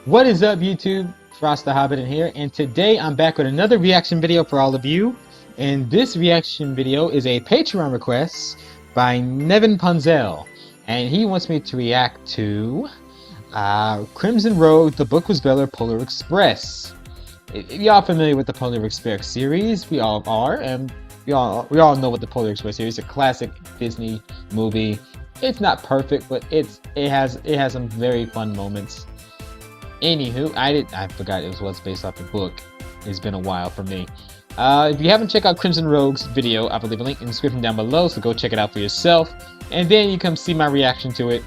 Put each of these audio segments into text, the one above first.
What is up, YouTube? Frost the Hobidon here, and today I'm back with another reaction video for all of you. And this reaction video is a Patreon request by Nevin Punzel, and he wants me to react to Crimson Rogue, The Book Was Better, Polar Express. If y'all familiar with the Polar Express series, we all are, and we all know what the Polar Express series is. A classic Disney movie. It's not perfect, but it has some very fun moments. Anywho, I forgot it was based off the book. It's been a while for me. If you haven't checked out Crimson Rogue's video, I will leave a link in the description down below, so go check it out for yourself. And then you come see my reaction to it.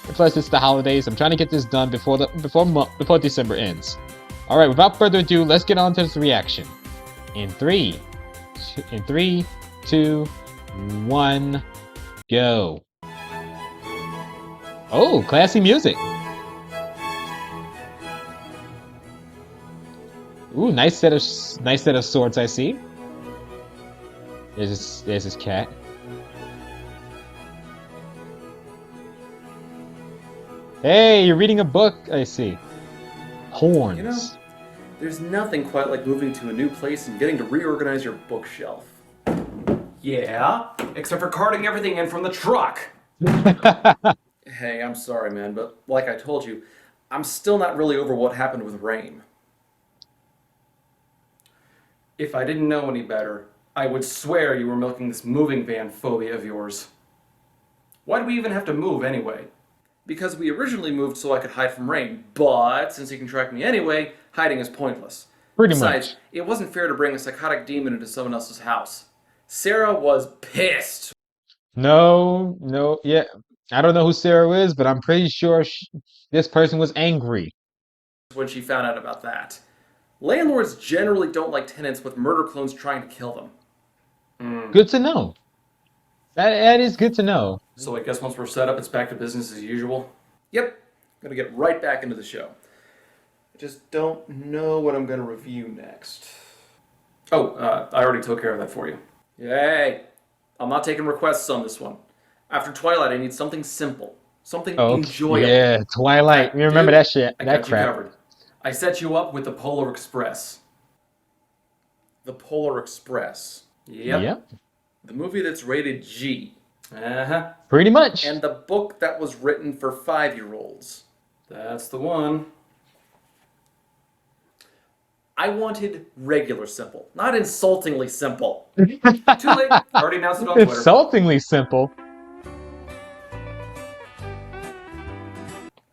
Plus, it's the holidays. I'm trying to get this done before December ends. All right, without further ado, let's get on to this reaction. In three, two, one, go. Oh, classy music. Ooh, nice set of swords I see. There's his cat. Hey, you're reading a book, I see. Horns. You know, there's nothing quite like moving to a new place and getting to reorganize your bookshelf. Yeah, except for carting everything in from the truck. Hey, I'm sorry, man, but like I told you, I'm still not really over what happened with Rain. If I didn't know any better, I would swear you were milking this moving van phobia of yours. Why do we even have to move anyway? Because we originally moved so I could hide from Rain, but since he can track me anyway, hiding is pointless. Besides, it wasn't fair to bring a psychotic demon into someone else's house. Sarah was pissed. No, yeah. I don't know who Sarah is, but I'm pretty sure this person was angry when she found out about that. Landlords generally don't like tenants with murder clones trying to kill them. Good to know. That is good to know. So I guess once we're set up, it's back to business as usual? Yep. Gonna get right back into the show. I just don't know what I'm gonna review next. Oh, I already took care of that for you. Yay! I'm not taking requests on this one. After Twilight, I need something simple. Something enjoyable. Yeah, Twilight. You remember that shit. I that got crap. You covered. I set you up with the Polar Express. The Polar Express. Yep. The movie that's rated G. Pretty much. And the book that was written for 5-year-olds. That's the one. I wanted regular simple, not insultingly simple. Too late. Already announced it on Twitter. Insultingly simple.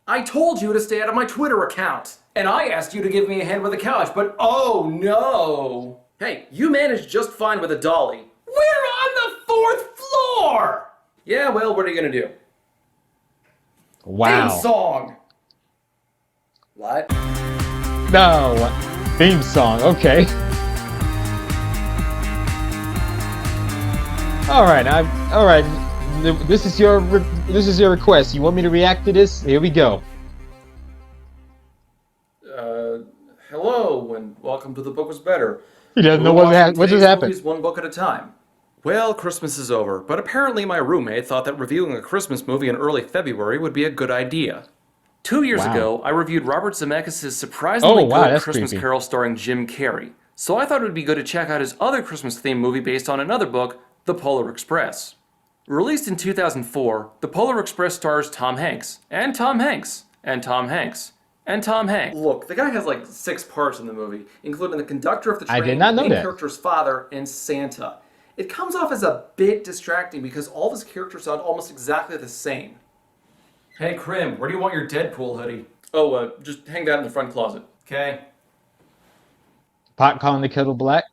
I told you to stay out of my Twitter account. And I asked you to give me a hand with a couch, but oh no. Hey, you managed just fine with a dolly. We're on the 4th floor! Yeah, well, what are you gonna do? Wow. Theme song! What? No. Theme song, okay. Alright. This is your request. You want me to react to this? Here we go. Hello, and welcome to The Book Was Better. He doesn't know what just happened. One book at a time. Well, Christmas is over, but apparently my roommate thought that reviewing a Christmas movie in early February would be a good idea. 2 years ago, I reviewed Robert Zemeckis' surprisingly good Christmas Carol starring Jim Carrey, so I thought it would be good to check out his other Christmas-themed movie based on another book, The Polar Express. Released in 2004, The Polar Express stars Tom Hanks, and Tom Hanks, and Tom Hanks, and Tom Hanks. Look, the guy has like 6 parts in the movie, including the conductor of the train, I did not know the main that. character's father, and Santa. It comes off as a bit distracting because all of his characters sound almost exactly the same. Hey, Krim, where do you want your Deadpool hoodie? Oh, just hang that in the front closet. Okay. Pot calling the kettle black.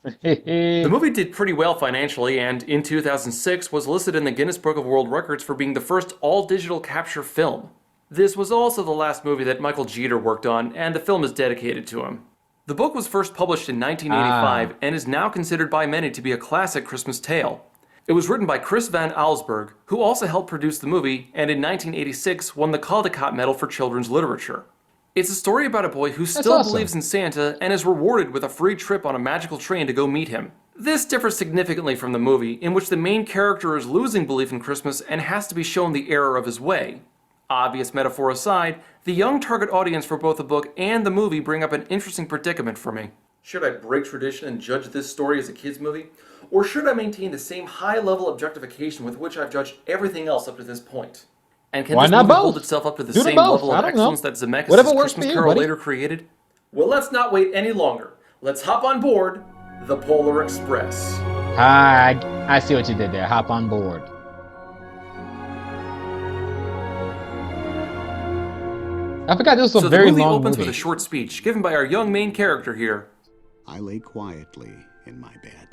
The movie did pretty well financially, and in 2006 was listed in the Guinness Book of World Records for being the first all-digital capture film. This was also the last movie that Michael Jeter worked on, and the film is dedicated to him. The book was first published in 1985 and is now considered by many to be a classic Christmas tale. It was written by Chris Van Allsburg, who also helped produce the movie, and in 1986 won the Caldecott Medal for Children's Literature. It's a story about a boy who still believes in Santa and is rewarded with a free trip on a magical train to go meet him. This differs significantly from the movie, in which the main character is losing belief in Christmas and has to be shown the error of his way. Obvious metaphor aside, the young target audience for both the book and the movie bring up an interesting predicament for me. Should I break tradition and judge this story as a kid's movie? Or should I maintain the same high-level objectification with which I've judged everything else up to this point? And can Why this not movie both? hold itself up to the Do them same both. level I of don't know. excellence that Zemeckis' Whatever works Christmas for you, Carol buddy. later created? Well, let's not wait any longer. Let's hop on board the Polar Express. I see what you did there. Hop on board. I forgot this was a very the movie long opens movie. with a short speech given by our young main character here. I lay quietly in my bed.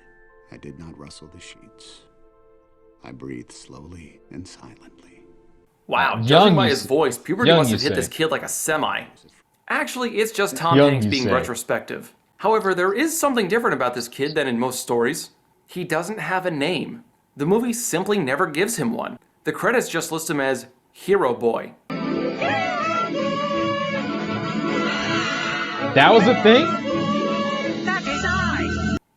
I did not rustle the sheets. I breathed slowly and silently. Wow, Young, judging by you his say. voice, puberty Young, must you have hit say. this kid like a semi. Actually, it's just Tom Young, Hanks you being say. retrospective. However, there is something different about this kid than in most stories. He doesn't have a name. The movie simply never gives him one. The credits just list him as Hero Boy. That was a thing?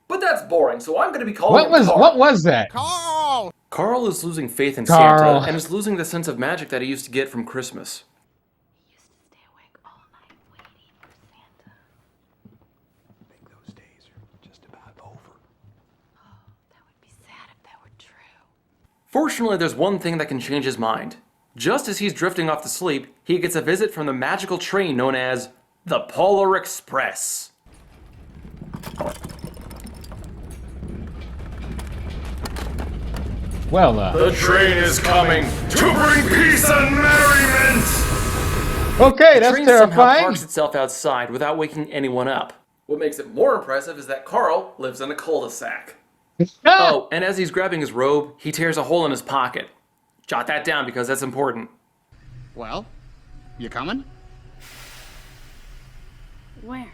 But that's boring, so I'm going to be calling him Carl. What was that? Carl is losing faith in Carl. Santa and is losing the sense of magic that he used to get from Christmas. He used to stay awake all night waiting for Santa. I think those days are just about over. Oh, that would be sad if that were true. Fortunately, there's one thing that can change his mind. Just as he's drifting off to sleep, he gets a visit from the magical train known as the Polar Express. Well, The train is coming to bring peace and merriment! okay, The that's train somehow terrifying. parks itself outside without waking anyone up. What makes it more impressive is that Carl lives in a cul-de-sac. Oh, and as he's grabbing his robe, he tears a hole in his pocket. Jot that down because that's important. Well, you coming? Where?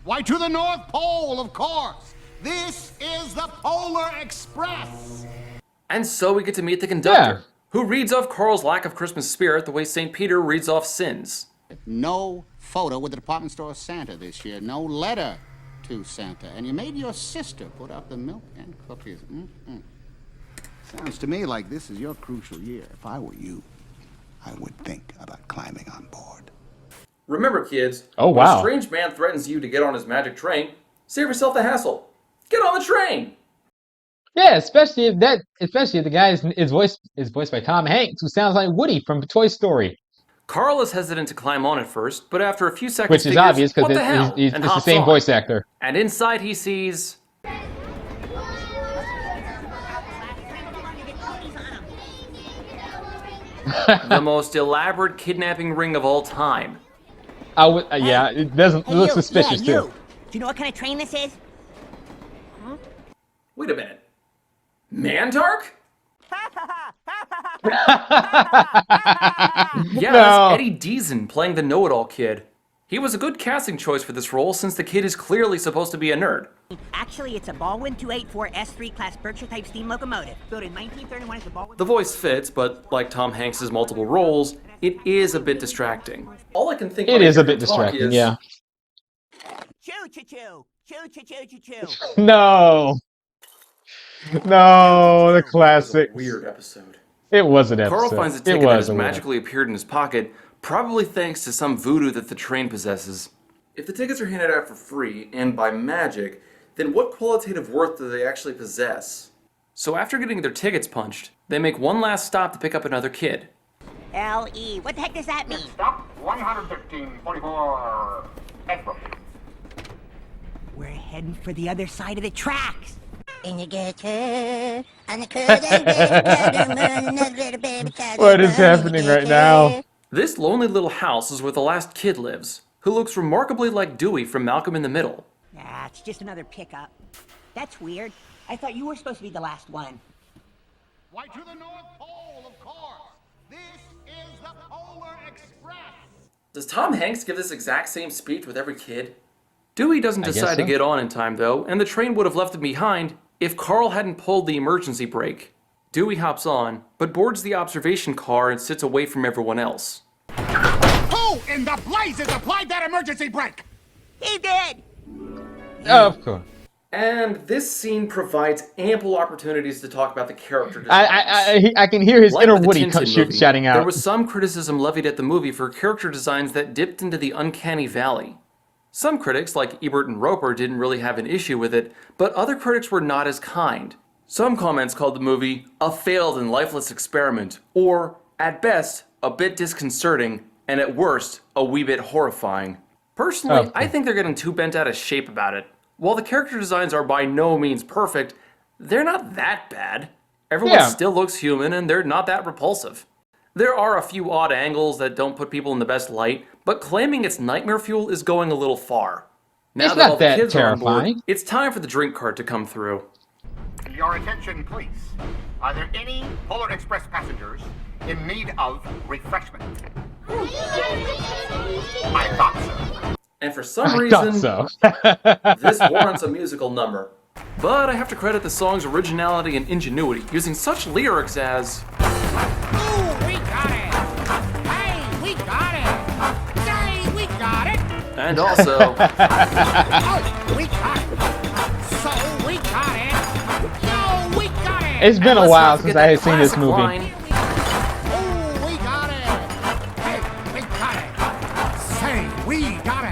Why, to the North Pole, of course. This is the Polar Express. And so we get to meet the conductor, Yeah. who reads off Carl's lack of Christmas spirit the way St. Peter reads off sins. No photo with the department store Santa this year. No letter to Santa. And you made your sister put up the milk and cookies. Sounds to me like this is your crucial year. If I were you, I would think about climbing on board. Remember, kids, Oh, when wow. a strange man threatens you to get on his magic train, save yourself the hassle. Get on the train! Yeah, especially if the guy is voiced by Tom Hanks, who sounds like Woody from Toy Story. Carl is hesitant to climb on at first, but after a few seconds Which is figures, obvious what because the hell, it's and the hops same on. voice actor. And inside he sees... the most elaborate kidnapping ring of all time. I would, yeah, it doesn't. It looks suspicious yeah, you. too. Do you know what kind of train this is? Wait a minute. Mandark? Yeah, No. that's Eddie Deason playing the know-it-all kid. He was a good casting choice for this role since the kid is clearly supposed to be a nerd. Actually, it's a Baldwin 284 S3 class Berkshire-type steam locomotive, built in 1931 as a Baldwin... The voice fits, but like Tom Hanks' multiple roles, it is a bit distracting. All I can think It is a bit distracting, yeah. Choo-choo-choo! Choo-choo-choo-choo-choo! No. No, the classic. Weird episode. It was an episode. Carl finds a It ticket that was has a weird magically appeared in his pocket, probably thanks to some voodoo that the train possesses. If the tickets are handed out for free, and by magic, then what qualitative worth do they actually possess? So after getting their tickets punched, they make one last stop to pick up another kid. L.E. What the heck does that mean? Stop 115.44. Extra. We're heading for the other side of the tracks. What is happening right now? This lonely little house is where the last kid lives, who looks remarkably like Dewey from Malcolm in the Middle. Ah, it's just another pickup. That's weird. I thought you were supposed to be the last one. Why, to the North Pole, of course. This is the Polar Express. Does Tom Hanks give this exact same speech with every kid? Dewey doesn't I guess decide to so. get on in time, though, and the train would have left him behind if Carl hadn't pulled the emergency brake. Dewey hops on, but boards the observation car and sits away from everyone else. Who in the blazes applied that emergency brake? He did! Of course. And this scene provides ample opportunities to talk about the character designs. I can hear his Like inner with the Woody Tintin movie, shouting out. there was some criticism levied at the movie for character designs that dipped into the uncanny valley. Some critics, like Ebert and Roper, didn't really have an issue with it, but other critics were not as kind. Some comments called the movie a failed and lifeless experiment, or, at best, a bit disconcerting, and at worst, a wee bit horrifying. Personally, I think they're getting too bent out of shape about it. While the character designs are by no means perfect, they're not that bad. Everyone still looks human, and they're not that repulsive. There are a few odd angles that don't put people in the best light, but claiming it's nightmare fuel is going a little far. Now It's that not all the that kids are on terrifying. board, it's time for the drink cart to come through. Your attention, please. Are there any Polar Express passengers in need of refreshment? I thought so. And for some I reason, thought so. this warrants a musical number. But I have to credit the song's originality and ingenuity, using such lyrics as... Ooh, we got it! Hey, we got it! Say, we got it! And also... Oh, we got it! So, we got it! Yo, we got it! It's been a let's while not since forget I that had seen this classic movie. line, Oh, we got it! Hey, we got it! Say, we got it!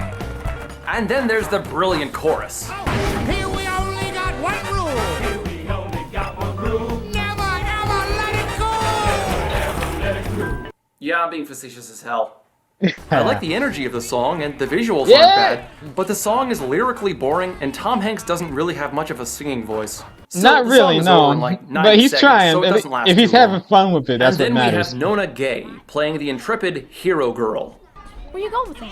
and then there's the brilliant chorus. Oh, here we only got one rule! Here we only got one rule! Never, ever let it go! Yeah, I'm being facetious as hell. I like the energy of the song, and the visuals Yeah. aren't bad, but the song is lyrically boring, and Tom Hanks doesn't really have much of a singing voice. So Not the really, song is no. over in like 90 But he's seconds, trying. so it doesn't last If he's too having long. fun with it, that's And then what we matters. have Nona Gay playing the intrepid hero girl. Where you going with that?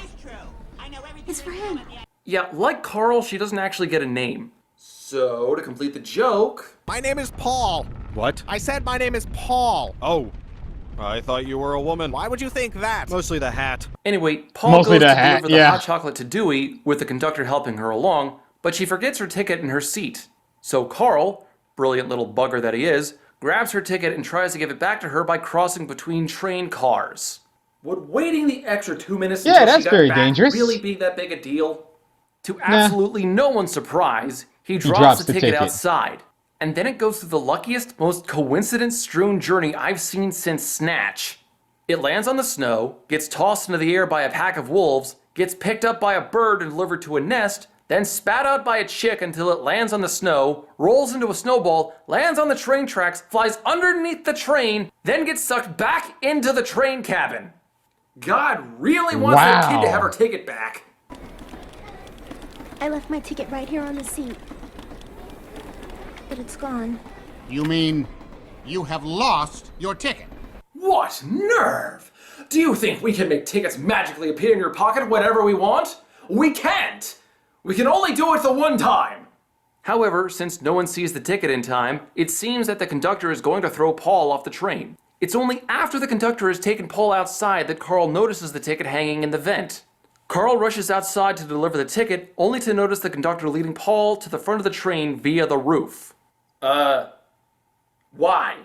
It's for him. Yeah, like Carl, she doesn't actually get a name. So, to complete the joke... My name is Paul. What? I said my name is Paul. Oh, I thought you were a woman. Why would you think that? Mostly the hat. Anyway, Paul Mostly goes the to hat, deliver the yeah. hot chocolate to Dewey, with the conductor helping her along, but she forgets her ticket in her seat. So Carl, brilliant little bugger that he is, grabs her ticket and tries to give it back to her by crossing between train cars. Would waiting the extra 2 minutes Yeah, until that's she got very back dangerous. really be that big a deal? To absolutely no one's surprise, he drops drops the the ticket ticket. outside. And then it goes through the luckiest, most coincidence-strewn journey I've seen since Snatch. It lands on the snow, gets tossed into the air by a pack of wolves, gets picked up by a bird and delivered to a nest, then spat out by a chick until it lands on the snow, rolls into a snowball, lands on the train tracks, flies underneath the train, then gets sucked back into the train cabin. God really wants that kid to have her ticket back. I left my ticket right here on the seat. But it's gone. You mean you have lost your ticket? What nerve! Do you think we can make tickets magically appear in your pocket whenever we want? We can't! We can only do it the one time! However, since no one sees the ticket in time, it seems that the conductor is going to throw Paul off the train. It's only after the conductor has taken Paul outside that Carl notices the ticket hanging in the vent. Carl rushes outside to deliver the ticket, only to notice the conductor leading Paul to the front of the train via the roof. Why?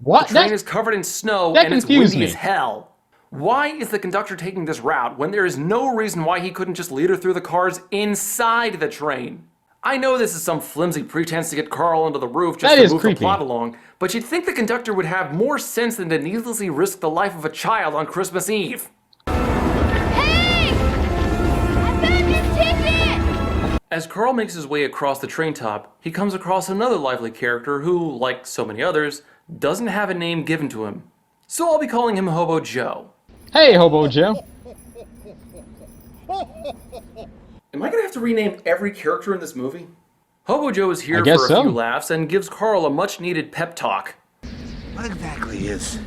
What? The train is covered in snow that and it's confused windy me. as hell. Why is the conductor taking this route when there is no reason why he couldn't just lead her through the cars inside the train? I know this is some flimsy pretense to get Carl onto the roof just That to is move creepy. the plot along, but you'd think the conductor would have more sense than to needlessly risk the life of a child on Christmas Eve. Hey! I found your ticket! As Carl makes his way across the train top, he comes across another lively character who, like so many others, doesn't have a name given to him. So I'll be calling him Hobo Joe. Hey, Hobo Joe. Am I gonna have to rename every character in this movie? Hobo Joe is here I guess for a so. few laughs and gives Carl a much-needed pep talk. What exactly is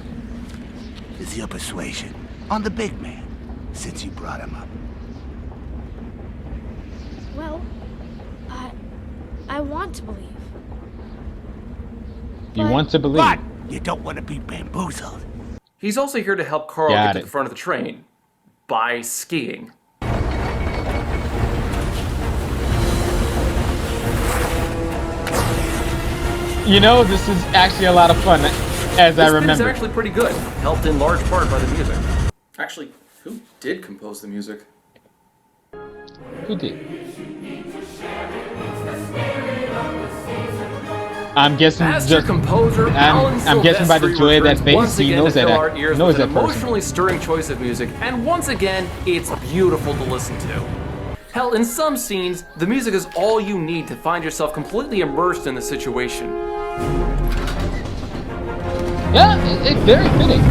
your persuasion on the big man since you brought him up? Well, I want to believe. You But- want to believe. But you don't want to be bamboozled. He's also here to help Carl Got get to it. the front of the train. By skiing. You know, this is actually a lot of fun, as I This bit is remember. actually pretty good, helped in large part by the music. Actually, who did compose the music? Who did? I'm guessing Master composer Alan I'm guessing by the Silvestri joy of that returns face, once he again knows to that fill our ears knows with an that person. emotionally stirring choice of music, and once again, it's beautiful to listen to. Hell, in some scenes, the music is all you need to find yourself completely immersed in the situation. Yeah, it's very fitting.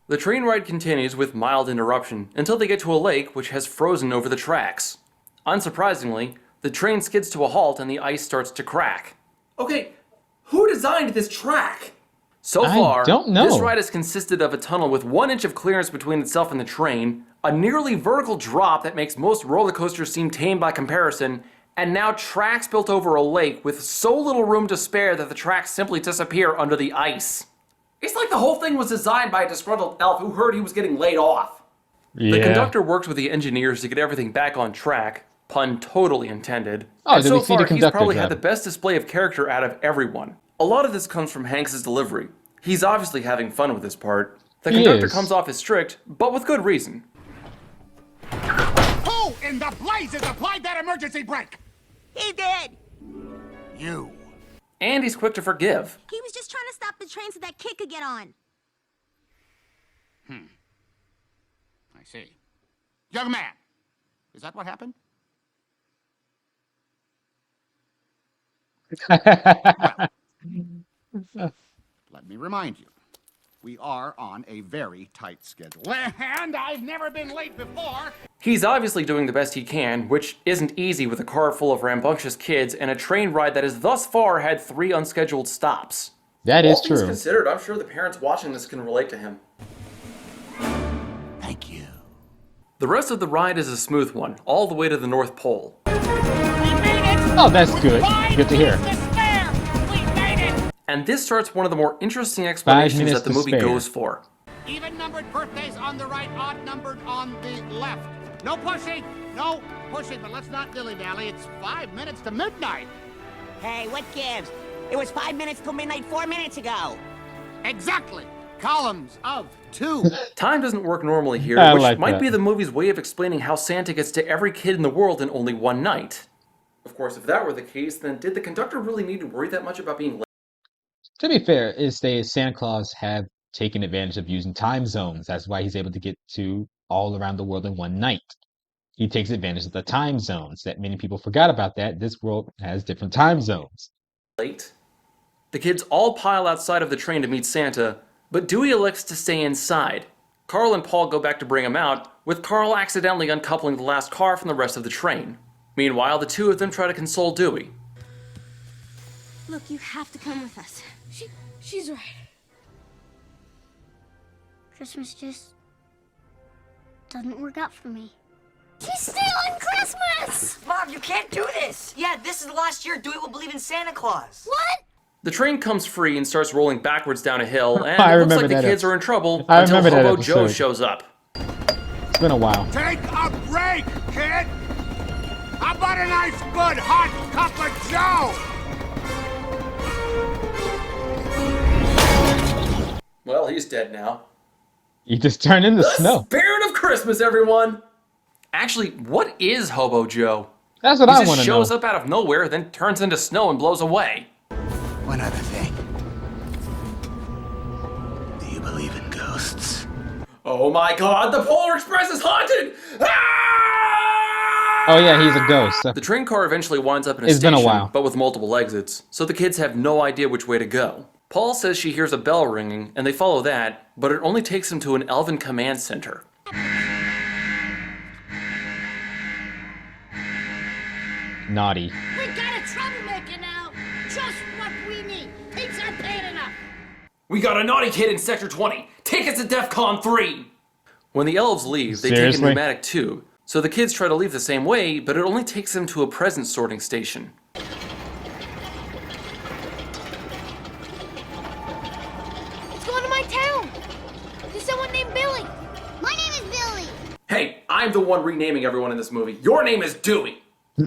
The train ride continues with mild interruption until they get to a lake which has frozen over the tracks. Unsurprisingly, the train skids to a halt and the ice starts to crack. Okay, who designed this track? So far, I don't know. this ride has consisted of a tunnel with 1 inch of clearance between itself and the train, a nearly vertical drop that makes most roller coasters seem tame by comparison, and now tracks built over a lake with so little room to spare that the tracks simply disappear under the ice. It's like the whole thing was designed by a disgruntled elf who heard he was getting laid off. Yeah. The conductor worked with the engineers to get everything back on track, pun totally intended. Oh, and did so we see the far, he's conductor probably had job? the best display of character out of everyone. A lot of this comes from Hanks' delivery. He's obviously having fun with this part. The He conductor is. comes off as strict, but with good reason. Who in the blazes applied that emergency brake? He did. You. And he's quick to forgive. He was just trying to stop the train so that kid could get on. I see. Young man, is that what happened? Let me remind you, we are on a very tight schedule. And I've never been late before. He's obviously doing the best he can, which isn't easy with a car full of rambunctious kids and a train ride that has thus far had 3 unscheduled stops. That is All things true. considered, I'm sure the parents watching this can relate to him. Thank you. The rest of the ride is a smooth one, all the way to the North Pole. Oh, that's good. Good to hear. And this starts one of the more interesting 5 explanations minutes that the to movie spare. goes for. Even-numbered birthdays on the right, odd-numbered on the left. No pushing, no pushing, but let's not dilly-dally. It's 5 minutes to midnight. Hey, what gives? It was 5 minutes till midnight 4 minutes ago. Exactly. Columns of 2. Time doesn't work normally here, I which like might that. be the movie's way of explaining how Santa gets to every kid in the world in only one night. Of course, if that were the case, then did the conductor really need to worry that much about being late? To be fair, is they Santa Claus have taken advantage of using time zones. That's why he's able to get to all around the world in one night. He takes advantage of the time zones. That many people forgot about that. This world has different time zones. The kids all pile outside of the train to meet Santa, but Dewey elects to stay inside. Carl and Paul go back to bring him out, with Carl accidentally uncoupling the last car from the rest of the train. Meanwhile, the two of them try to console Dewey. Look, you have to come with us. She's right. Christmas just doesn't work out for me. She's stealing Christmas! Mom, you can't do this! Yeah, this is the last year Dewey will believe in Santa Claus. What? The train comes free and starts rolling backwards down a hill, and I it looks remember like the that kids are in trouble I until remember that Hobo Joe episode. shows up. It's been a while. Take a break, kid. How about a nice, good, hot cup of Joe? Well, he's dead now. You just turn into The snow. Spirit of Christmas, everyone! Actually, what is Hobo Joe? That's what He I just want to know. shows up out of nowhere, then turns into snow and blows away. One other thing. Do you believe in ghosts? Oh my god, the Polar Express is haunted! Ah! Oh yeah, he's a ghost. The train car eventually winds up in a It's been station, a while. but with multiple exits, so the kids have no idea which way to go. Paul says she hears a bell ringing, and they follow that, but it only takes them to an elven command center. Naughty. We got a troublemaker now. Just what we need. Pigs aren't paying enough. We got a naughty kid in Sector 20! Take us to DEFCON 3! When the elves leave, they take Seriously? a pneumatic tube, so the kids try to leave the same way, but it only takes them to a present sorting station. It's going to my town. There's someone named Billy. My name is Billy. Hey, I'm the one renaming everyone in this movie. Your name is Dewey!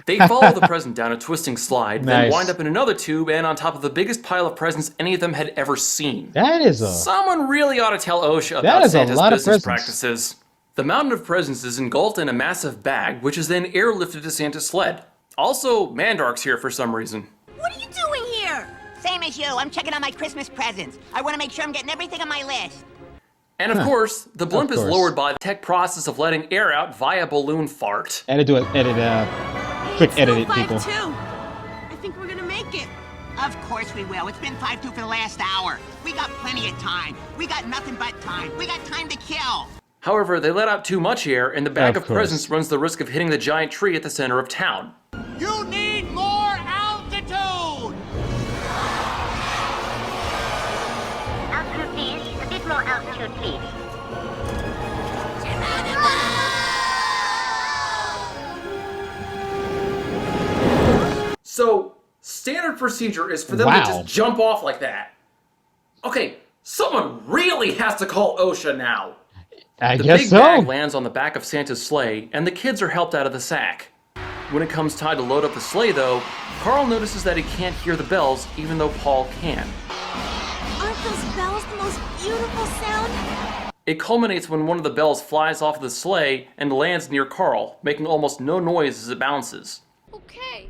They follow the present down a twisting slide, then Nice. wind up in another tube and on top of the biggest pile of presents any of them had ever seen. That is a... Someone really ought to tell OSHA That about is a Santa's lot of business presents. practices. The mountain of presents is engulfed in a massive bag, which is then airlifted to Santa's sled. Also, Mandark's here for some reason. What are you doing here? Same as you. I'm checking on my Christmas presents. I want to make sure I'm getting everything on my list. And of course, the blimp is lowered by the tech process of letting air out via balloon fart. Quick edit it, people. 5-2. I think we're gonna make it. Of course we will. It's been 5-2 for the last hour. We got plenty of time. We got nothing but time. We got time to kill. However, they let out too much air, and the bag of presents runs the risk of hitting the giant tree at the center of town. You need more altitude! Altitude, please. A bit more altitude, please. So, standard procedure is for them to just jump off like that. Okay, someone really has to call OSHA now. I the guess big so. bag lands on the back of Santa's sleigh, and the kids are helped out of the sack. When it comes time to load up the sleigh, though, Carl notices that he can't hear the bells, even though Paul can. Aren't those bells the most beautiful sound? It culminates when one of the bells flies off of the sleigh and lands near Carl, making almost no noise as it bounces. Okay.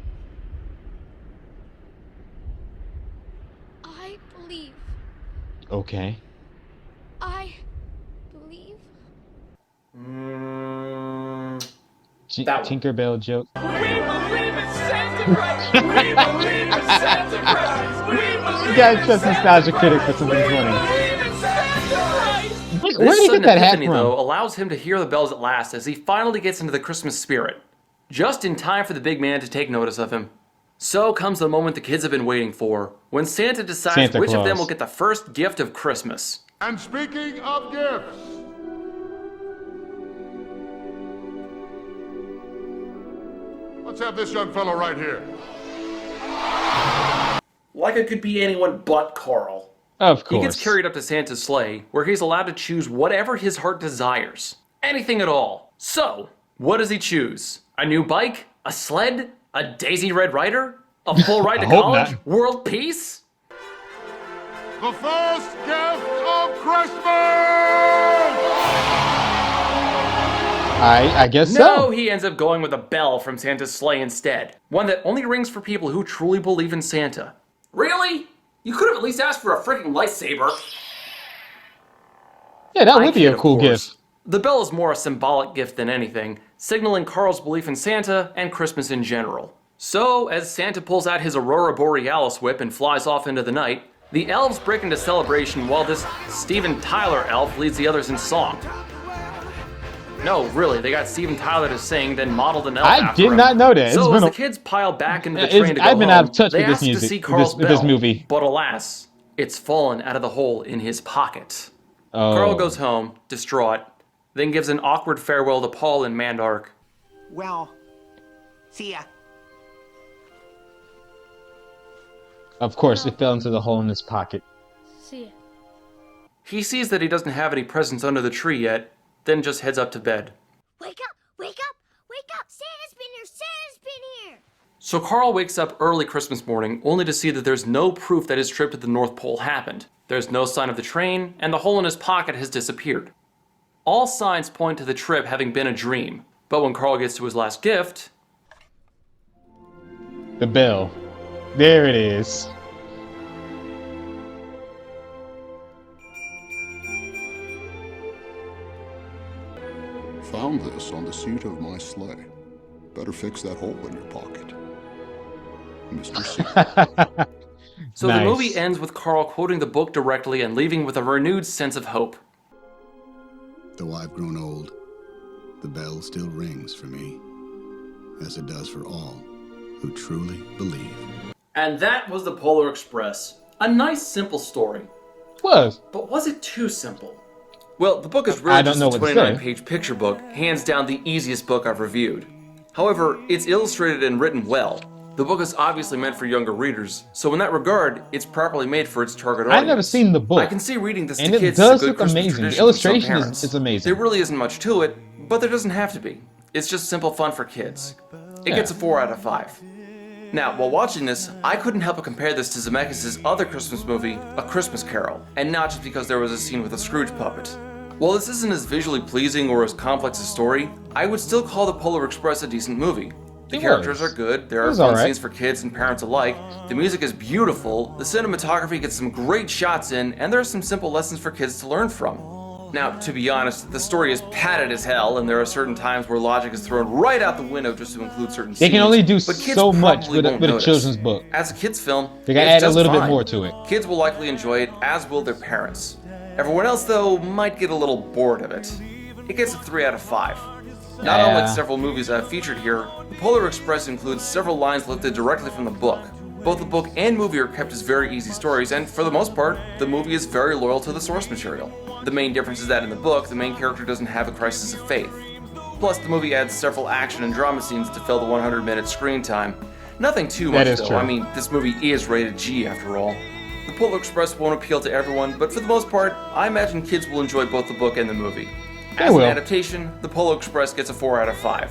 I believe. Okay. I believe. Tinkerbell joke. We believe in Santa Claus! We believe in Santa Claus! We believe You gotta trust nostalgia critic for something funny. This Where did he sudden get that hat epiphany, from? though, allows him to hear the bells at last as he finally gets into the Christmas spirit. Just in time for the big man to take notice of him. So comes the moment the kids have been waiting for, when Santa decides which of them will get the first gift of Christmas. And speaking of gifts, let's have this young fellow right here. Like it could be anyone but Carl. Of course. He gets carried up to Santa's sleigh, where he's allowed to choose whatever his heart desires. Anything at all. So, what does he choose? A new bike? A sled? A daisy red rider? A full ride to college? Not. World peace? The first gift of Christmas! I guess so. No, he ends up going with a bell from Santa's sleigh instead. One that only rings for people who truly believe in Santa. Really? You could have at least asked for a freaking lightsaber. Yeah, that would be a cool gift. The bell is more a symbolic gift than anything, signaling Carl's belief in Santa and Christmas in general. So, as Santa pulls out his Aurora Borealis whip and flies off into the night, the elves break into celebration while this Steven Tyler elf leads the others in song. No, really, they got Steven Tyler to sing, then modeled an elf after I did him. not know that. So as the kids pile back into the train to go I've been home, out of touch they with this ask to music, see Carl's with this bell, movie. but alas, it's fallen out of the hole in his pocket. Oh. Carl goes home, distraught, then gives an awkward farewell to Paul and Mandark. Well, see ya. Of course, it fell into the hole in his pocket. See ya. He sees that he doesn't have any presents under the tree yet, then just heads up to bed. Wake up! Wake up! Wake up! Santa's been here! Santa's been here! So Carl wakes up early Christmas morning, only to see that there's no proof that his trip to the North Pole happened. There's no sign of the train, and the hole in his pocket has disappeared. All signs point to the trip having been a dream, but when Carl gets to his last gift... The bell. There it is. Found this on the seat of my sleigh. Better fix that hole in your pocket, Mr. C. So the movie ends with Carl quoting the book directly and leaving with a renewed sense of hope. Though I've grown old, the bell still rings for me, as it does for all who truly believe. And that was the Polar Express. A nice, simple story. Was. But was it too simple? Well, the book is really just a 29-page picture book, hands down the easiest book I've reviewed. However, it's illustrated and written well. The book is obviously meant for younger readers, so in that regard, it's properly made for its target audience. I've never seen the book. I can see reading this and to it kids does is a good look Christmas amazing. The tradition for some illustration parents. is amazing. There really isn't much to it, but there doesn't have to be. It's just simple fun for kids. It gets a 4 out of 5. Now, while watching this, I couldn't help but compare this to Zemeckis' other Christmas movie, A Christmas Carol, and not just because there was a scene with a Scrooge puppet. While this isn't as visually pleasing or as complex a story, I would still call The Polar Express a decent movie. The It characters was. are good, there It are was fun alright. scenes for kids and parents alike, the music is beautiful, the cinematography gets some great shots in, and there are some simple lessons for kids to learn from. Now, to be honest, the story is padded as hell, and there are certain times where logic is thrown right out the window just to include certain They scenes. can only do but kids so much probably with won't a notice. children's book. As a kids' film, They gotta it's add a just little bit fine. more to it. Kids will likely enjoy it, as will their parents. Everyone else, though, might get a little bored of it. It gets a 3 out of 5. Not unlike several movies I've featured here, The Polar Express includes several lines lifted directly from the book. Both the book and movie are kept as very easy stories, and for the most part, the movie is very loyal to the source material. The main difference is that in the book, the main character doesn't have a crisis of faith. Plus, the movie adds several action and drama scenes to fill the 100-minute screen time. Nothing too much, though. True. I mean, this movie is rated G after all. The Polar Express won't appeal to everyone, but for the most part, I imagine kids will enjoy both the book and the movie. As an adaptation, The Polar Express gets a 4 out of 5.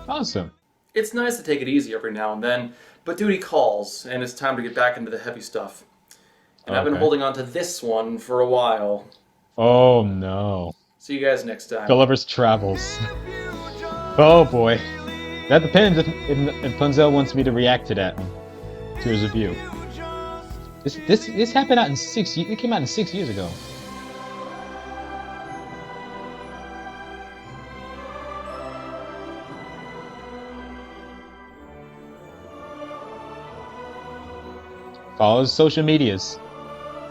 Awesome. It's nice to take it easy every now and then, but duty calls, and it's time to get back into the heavy stuff. And I've been holding on to this one for a while. Oh no. See you guys next time. Gulliver's Travels. Oh boy. That depends if Punzel wants me to react to that one, to his review. This happened out in it came out in 6 years ago. Follow his social medias.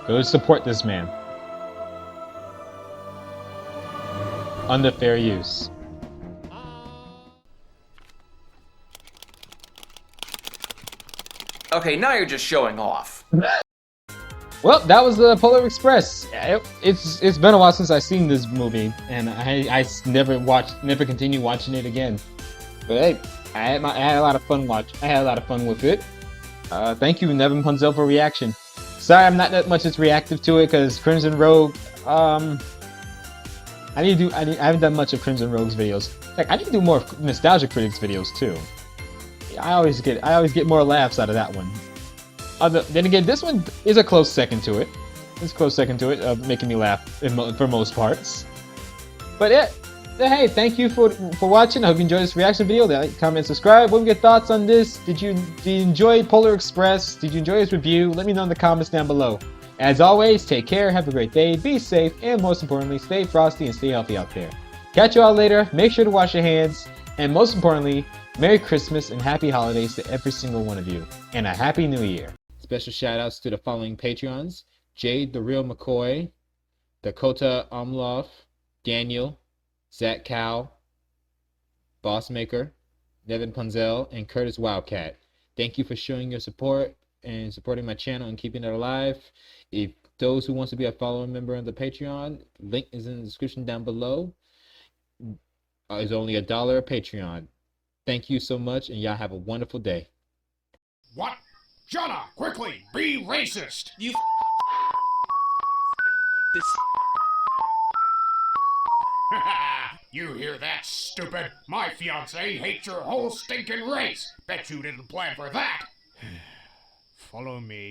Go support this man. Under fair use. Okay, now you're just showing off. Well, that was the Polar Express. It's been a while since I've seen this movie, and I never continued watching it again. But hey, I had a lot of fun with it. Thank you, Nevin Punzel, for reaction. Sorry, I'm not that much as reactive to it because Crimson Rogue. I haven't done much of Crimson Rogue's videos. Heck, I need to do more Nostalgia Critics videos too. I always get more laughs out of that one. Then again, this one is a close second to it. It's a close second to it, making me laugh for most parts. But yeah, hey, thank you for watching. I hope you enjoyed this reaction video. Like, comment, subscribe. What were your thoughts on this? Did you enjoy Polar Express? Did you enjoy this review? Let me know in the comments down below. As always, take care, have a great day, be safe, and most importantly, stay frosty and stay healthy out there. Catch you all later. Make sure to wash your hands, and most importantly, Merry Christmas and Happy Holidays to every single one of you, and a Happy New Year. Special shout-outs to the following Patreons: Jade the Real McCoy, Dakota Omloff, Daniel, Zach Cow, Bossmaker, Nevin Punzel, and Curtis Wildcat. Thank you for showing your support and supporting my channel and keeping it alive. If those who want to be a following member of the Patreon, link is in the description down below. It's only $1 a Patreon. Thank you so much, and y'all have a wonderful day. What? Jonah, quickly, be racist! You this. You hear that, stupid? My fiancé hates your whole stinking race. Bet you didn't plan for that. Follow me.